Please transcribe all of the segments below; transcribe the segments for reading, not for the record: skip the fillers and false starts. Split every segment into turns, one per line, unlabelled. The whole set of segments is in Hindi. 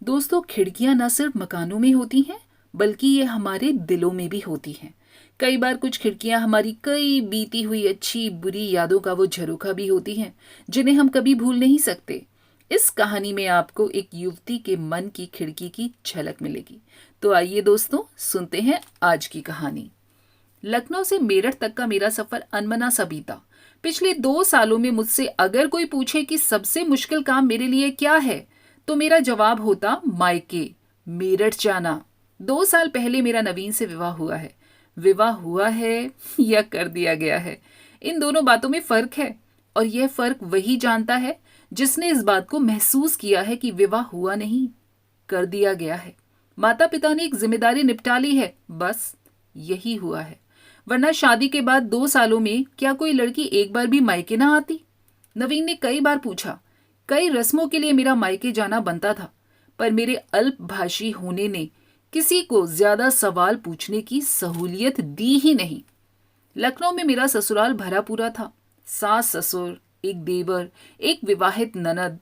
दोस्तों, खिड़कियां न सिर्फ मकानों में होती हैं, बल्कि ये हमारे दिलों में भी होती हैं। कई बार कुछ खिड़कियां हमारी कई बीती हुई अच्छी बुरी यादों का वो झरोखा भी होती हैं, जिन्हें हम कभी भूल नहीं सकते। इस कहानी में आपको एक युवती के मन की खिड़की की झलक मिलेगी। तो आइए दोस्तों, सुनते हैं आज की कहानी। लखनऊ से मेरठ तक का मेरा सफर अनमना सा बीता। पिछले 2 सालों में मुझसे अगर कोई पूछे कि सबसे मुश्किल काम मेरे लिए क्या है, तो मेरा जवाब होता मायके, मेरठ जाना। 2 साल पहले मेरा नवीन से विवाह हुआ है। विवाह हुआ है या कर दिया गया है, इन दोनों बातों में फर्क है। और यह फर्क वही जानता है जिसने इस बात को महसूस किया है कि विवाह हुआ नहीं, कर दिया गया है। माता पिता ने एक जिम्मेदारी निपटा ली है, बस यही हुआ है। वरना शादी के बाद 2 सालों में क्या कोई लड़की एक बार भी मायके ना आती? नवीन ने कई बार पूछा। कई रस्मों के लिए मेरा मायके जाना बनता था, पर मेरे अल्पभाषी होने ने किसी को ज्यादा सवाल पूछने की सहूलियत दी ही नहीं। लखनऊ में मेरा ससुराल भरा पूरा था। सास ससुर, एक देवर, एक विवाहित ननद,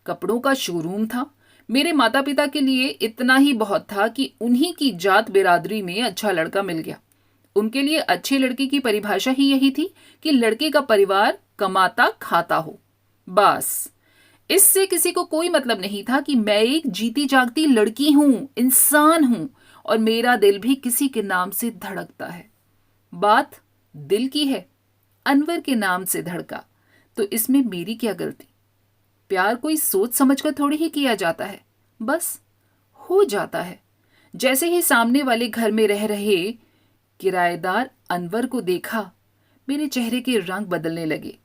कपड़ों का शोरूम था। मेरे माता पिता के लिए इतना ही बहुत था कि उन्हीं की जात बिरादरी में अच्छा लड़का मिल गया। उनके लिए अच्छे लड़के की परिभाषा ही यही थी कि लड़के का परिवार कमाता खाता हो। बस, इससे किसी को कोई मतलब नहीं था कि मैं एक जीती जागती लड़की हूं, इंसान हूं, और मेरा दिल भी किसी के नाम से धड़कता है। बात दिल की है। अनवर के नाम से धड़का, तो इसमें मेरी क्या गलती? प्यार कोई सोच समझकर थोड़ी ही किया जाता है, बस हो जाता है। जैसे ही सामने वाले घर में रह रहे किराएदार अनवर को देखा, मेरे चेहरे के रंग बदलने लगे।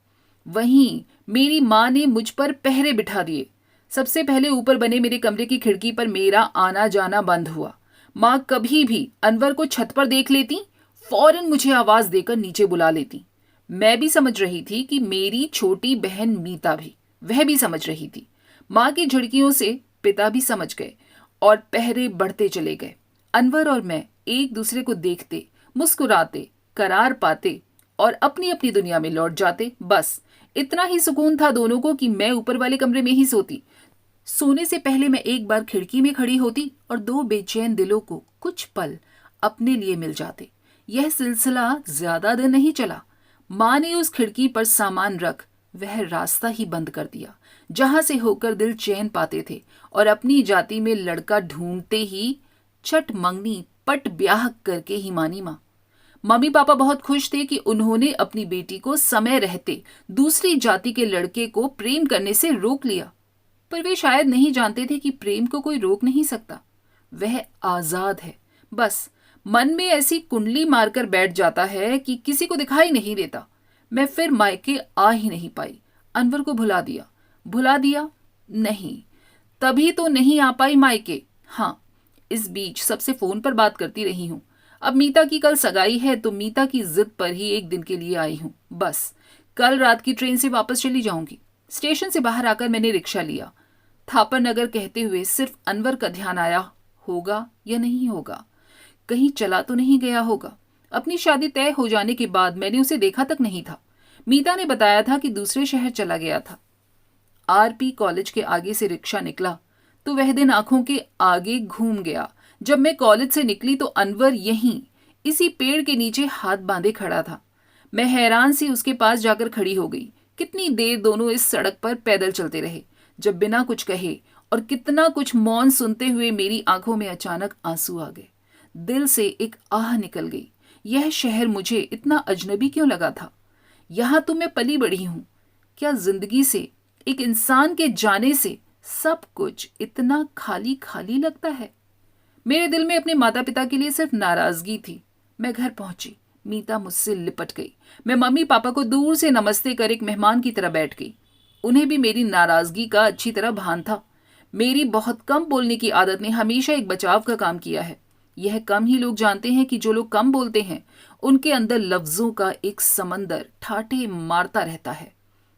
वहीं मेरी माँ ने मुझ पर पहरे बिठा दिए। सबसे पहले ऊपर बने मेरे कमरे की खिड़की पर मेरा आना जाना बंद हुआ। माँ कभी भी अनवर को छत पर देख लेती, फौरन मुझे आवाज देकर नीचे बुला लेती। मैं भी समझ रही थी कि मेरी छोटी बहन मीता भी, वह भी समझ रही थी। माँ की झिड़कियों से पिता भी समझ गए और पहरे बढ़ते चले गए। अनवर और मैं एक दूसरे को देखते, मुस्कुराते, करार पाते और अपनी अपनी दुनिया में लौट जाते। बस इतना ही सुकून था दोनों को कि मैं ऊपर वाले कमरे में ही सोती। सोने से पहले मैं एक बार खिड़की में खड़ी होती और 2 बेचैन दिलों को कुछ पल अपने लिए मिल जाते। यह सिलसिला ज्यादा दिन नहीं चला। माँ ने उस खिड़की पर सामान रख वह रास्ता ही बंद कर दिया जहां से होकर दिल चैन पाते थे, और अपनी जाति में लड़का ढूंढते ही छठ मंगनी पट ब्याह करके ही मानी माँ। मम्मी पापा बहुत खुश थे कि उन्होंने अपनी बेटी को समय रहते दूसरी जाति के लड़के को प्रेम करने से रोक लिया। पर वे शायद नहीं जानते थे कि प्रेम को कोई रोक नहीं सकता, वह आजाद है। बस मन में ऐसी कुंडली मारकर बैठ जाता है कि किसी को दिखाई नहीं देता। मैं फिर मायके आ ही नहीं पाई। अनवर को भुला दिया नहीं, तभी तो नहीं आ पाई मायके। हाँ, इस बीच सबसे फोन पर बात करती रही हूं। अब मीता की कल सगाई है, तो मीता की जिद पर ही एक दिन के लिए आई हूं। बस कल रात की ट्रेन से वापस चली जाऊंगी। स्टेशन से बाहर आकर मैंने रिक्शा लिया। थापर नगर कहते हुए सिर्फ अनवर का ध्यान आया, होगा या नहीं होगा, कहीं चला तो नहीं गया होगा। अपनी शादी तय हो जाने के बाद मैंने उसे देखा तक नहीं था। मीता ने बताया था कि दूसरे शहर चला गया था। आरपी कॉलेज के आगे से रिक्शा निकला तो वह दिन आंखों के आगे घूम गया। जब मैं कॉलेज से निकली तो अनवर यहीं इसी पेड़ के नीचे हाथ बांधे खड़ा था। मैं हैरान सी उसके पास जाकर खड़ी हो गई। कितनी देर दोनों इस सड़क पर पैदल चलते रहे, जब बिना कुछ कहे और कितना कुछ मौन सुनते हुए मेरी आंखों में अचानक आंसू आ गए। दिल से एक आह निकल गई। यह शहर मुझे इतना अजनबी क्यों लगा था? यहां तो मैं पली बड़ी हूं। क्या जिंदगी से, एक इंसान के जाने से सब कुछ इतना खाली खाली लगता है? मेरे दिल में अपने माता पिता के लिए सिर्फ नाराजगी थी। मैं घर पहुंची। मीता मुझसे लिपट गई। मैं मम्मी पापा को दूर से नमस्ते कर एक मेहमान की तरह बैठ गई। उन्हें भी मेरी नाराजगी का अच्छी तरह भान था। मेरी बहुत कम बोलने की आदत ने हमेशा एक बचाव का काम किया है। यह कम ही लोग जानते हैं कि जो लोग कम बोलते हैं, उनके अंदर लफ्जों का एक समंदर ठाठे मारता रहता है।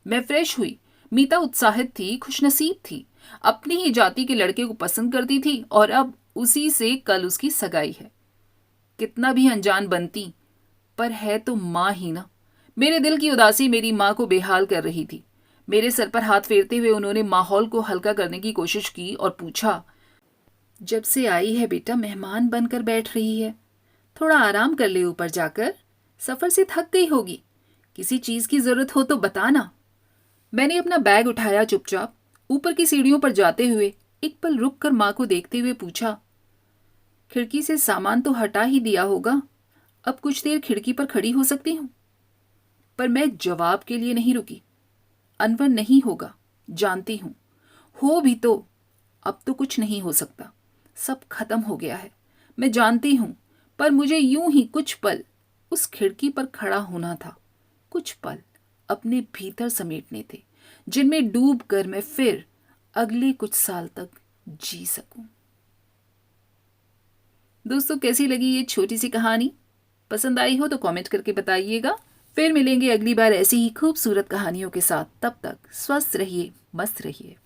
मैं फ्रेश हुई। मीता उत्साहित थी, खुशनसीब थी, अपनी ही जाति के लड़के को पसंद करती थी, और अब उसी से कल उसकी सगाई है। कितना भी अनजान बनती, पर है तो माँ ही ना। मेरे दिल की उदासी मेरी माँ को बेहाल कर रही थी। मेरे सर पर हाथ फेरते हुए उन्होंने माहौल को हल्का करने की कोशिश की और पूछा, जब से आई है बेटा मेहमान बनकर बैठ रही है। थोड़ा आराम कर ले ऊपर जाकर, सफर से थक गई होगी। किसी चीज की जरूरत हो तो बताना। मैंने अपना बैग उठाया चुपचाप। ऊपर की सीढ़ियों पर जाते हुए एक पल रुक कर माँ को देखते हुए पूछा, खिड़की से सामान तो हटा ही दिया होगा, अब कुछ देर खिड़की पर खड़ी हो सकती हूँ? पर मैं जवाब के लिए नहीं रुकी। अनवर नहीं होगा, जानती हूँ। हो भी तो अब तो कुछ नहीं हो सकता, सब खत्म हो गया है, मैं जानती हूँ। पर मुझे यूं ही कुछ पल उस खिड़की पर खड़ा होना था। कुछ पल अपने भीतर समेटने थे, जिनमें डूब कर मैं फिर अगले कुछ साल तक जी सकूं। दोस्तों, कैसी लगी ये छोटी सी कहानी? पसंद आई हो तो कमेंट करके बताइएगा। फिर मिलेंगे अगली बार ऐसी ही खूबसूरत कहानियों के साथ। तब तक स्वस्थ रहिए, मस्त रहिए।